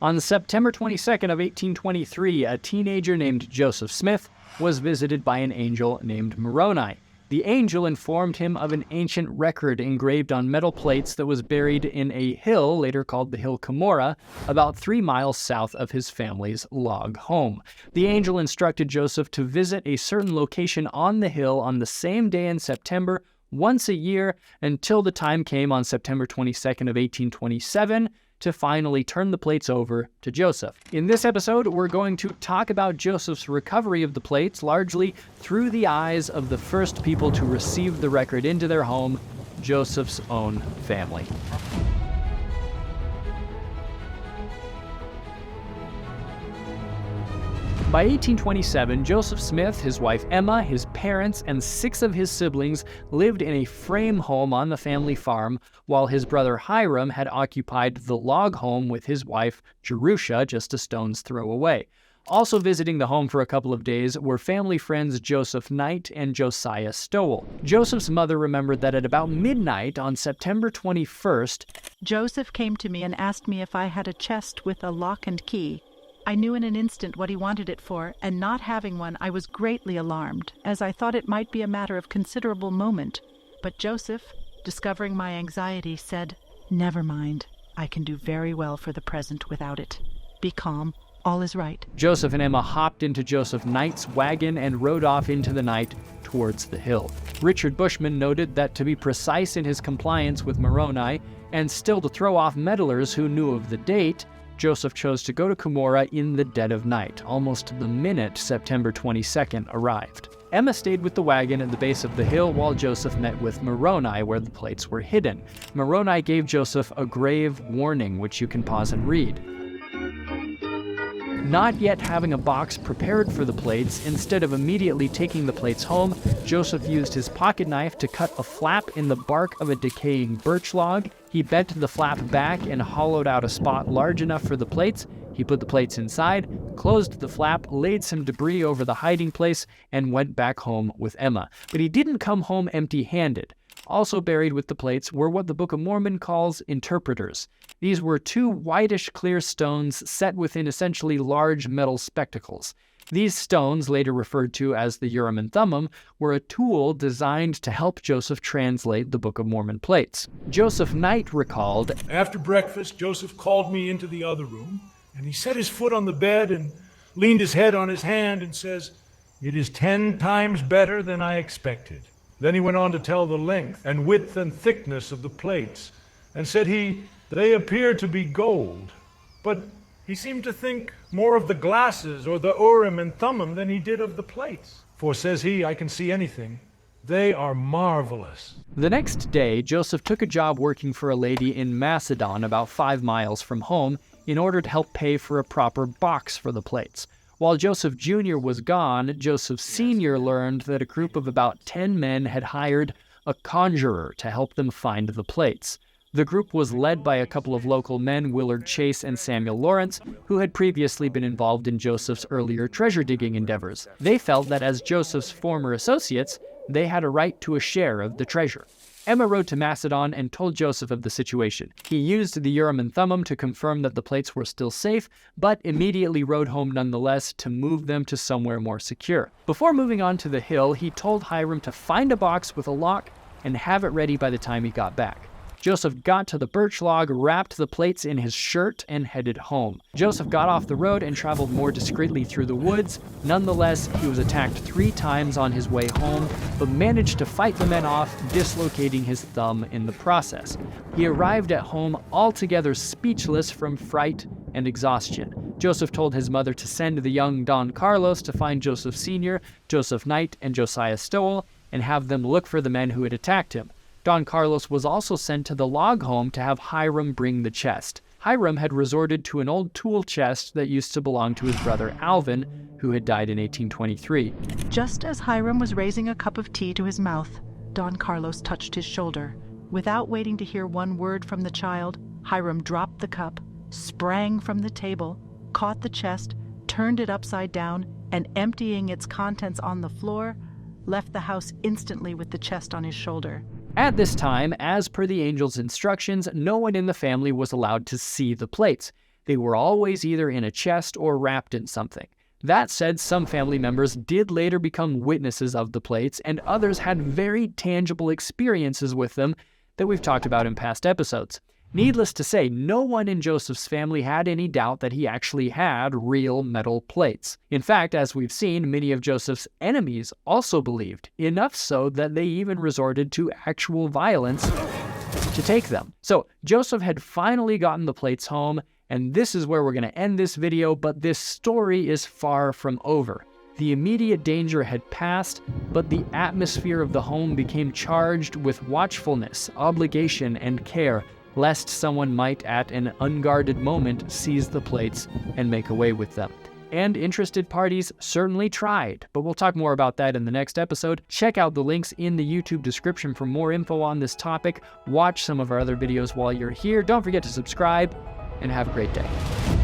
On September 22nd of 1823, a teenager named Joseph Smith was visited by an angel named Moroni. The angel informed him of an ancient record engraved on metal plates that was buried in a hill, later called the Hill Cumorah, about 3 miles south of his family's log home. The angel instructed Joseph to visit a certain location on the hill on the same day in September, once a year, until the time came on September 22nd of 1827 to finally turn the plates over to Joseph. In this episode, we're going to talk about Joseph's recovery of the plates, largely through the eyes of the first people to receive the record into their home, Joseph's own family. By 1827, Joseph Smith, his wife Emma, his parents, and 6 of his siblings lived in a frame home on the family farm, while his brother Hiram had occupied the log home with his wife Jerusha just a stone's throw away. Also visiting the home for a couple of days were family friends Joseph Knight and Josiah Stowell. Joseph's mother remembered that at about midnight on September 21st, Joseph came to me and asked me if I had a chest with a lock and key. I knew in an instant what he wanted it for, and not having one, I was greatly alarmed, as I thought it might be a matter of considerable moment. But Joseph, discovering my anxiety, said, "Never mind. I can do very well for the present without it. Be calm. All is right." Joseph and Emma hopped into Joseph Knight's wagon and rode off into the night towards the hill. Richard Bushman noted that to be precise in his compliance with Moroni, and still to throw off meddlers who knew of the date, Joseph chose to go to Cumorah in the dead of night, almost the minute September 22nd arrived. Emma stayed with the wagon at the base of the hill while Joseph met with Moroni where the plates were hidden. Moroni gave Joseph a grave warning, which you can pause and read. Not yet having a box prepared for the plates, instead of immediately taking the plates home, Joseph used his pocket knife to cut a flap in the bark of a decaying birch log. He bent the flap back and hollowed out a spot large enough for the plates. He put the plates inside, closed the flap, laid some debris over the hiding place, and went back home with Emma. But he didn't come home empty-handed. Also buried with the plates were what the Book of Mormon calls interpreters. These were 2 whitish clear stones set within essentially large metal spectacles. These stones, later referred to as the Urim and Thummim, were a tool designed to help Joseph translate the Book of Mormon plates. Joseph Knight recalled, "After breakfast, Joseph called me into the other room, and he set his foot on the bed and leaned his head on his hand and says, 'It is 10 times better than I expected.' Then he went on to tell the length and width and thickness of the plates, and said they appear to be gold. But he seemed to think more of the glasses or the Urim and Thummim than he did of the plates. For, says he, I can see anything. They are marvelous." The next day, Joseph took a job working for a lady in Macedon, about 5 miles from home, in order to help pay for a proper box for the plates. While Joseph Jr. was gone, Joseph Sr. learned that a group of about 10 men had hired a conjurer to help them find the plates. The group was led by a couple of local men, Willard Chase and Samuel Lawrence, who had previously been involved in Joseph's earlier treasure-digging endeavors. They felt that as Joseph's former associates, they had a right to a share of the treasure. Emma rode to Macedon and told Joseph of the situation. He used the Urim and Thummim to confirm that the plates were still safe, but immediately rode home nonetheless to move them to somewhere more secure. Before moving on to the hill, he told Hiram to find a box with a lock and have it ready by the time he got back. Joseph got to the birch log, wrapped the plates in his shirt, and headed home. Joseph got off the road and traveled more discreetly through the woods. Nonetheless, he was attacked 3 times on his way home, but managed to fight the men off, dislocating his thumb in the process. He arrived at home altogether speechless from fright and exhaustion. Joseph told his mother to send the young Don Carlos to find Joseph Sr., Joseph Knight, and Josiah Stowell, and have them look for the men who had attacked him. Don Carlos was also sent to the log home to have Hiram bring the chest. Hiram had resorted to an old tool chest that used to belong to his brother Alvin, who had died in 1823. Just as Hiram was raising a cup of tea to his mouth, Don Carlos touched his shoulder. Without waiting to hear one word from the child, Hiram dropped the cup, sprang from the table, caught the chest, turned it upside down, and emptying its contents on the floor, left the house instantly with the chest on his shoulder. At this time, as per the angel's instructions, no one in the family was allowed to see the plates. they were always either in a chest or wrapped in something. That said, some family members did later become witnesses of the plates, and others had very tangible experiences with them that we've talked about in past episodes. Needless to say, no one in Joseph's family had any doubt that he actually had real metal plates. In fact, as we've seen, many of Joseph's enemies also believed, enough so that they even resorted to actual violence to take them. So Joseph had finally gotten the plates home, and this is where we're going to end this video, but this story is far from over. The immediate danger had passed, but the atmosphere of the home became charged with watchfulness, obligation, and care, lest someone might at an unguarded moment seize the plates and make away with them. And interested parties certainly tried, but we'll talk more about that in the next episode. Check out the links in the YouTube description for more info on this topic. Watch some of our other videos while you're here. Don't forget to subscribe, and have a great day.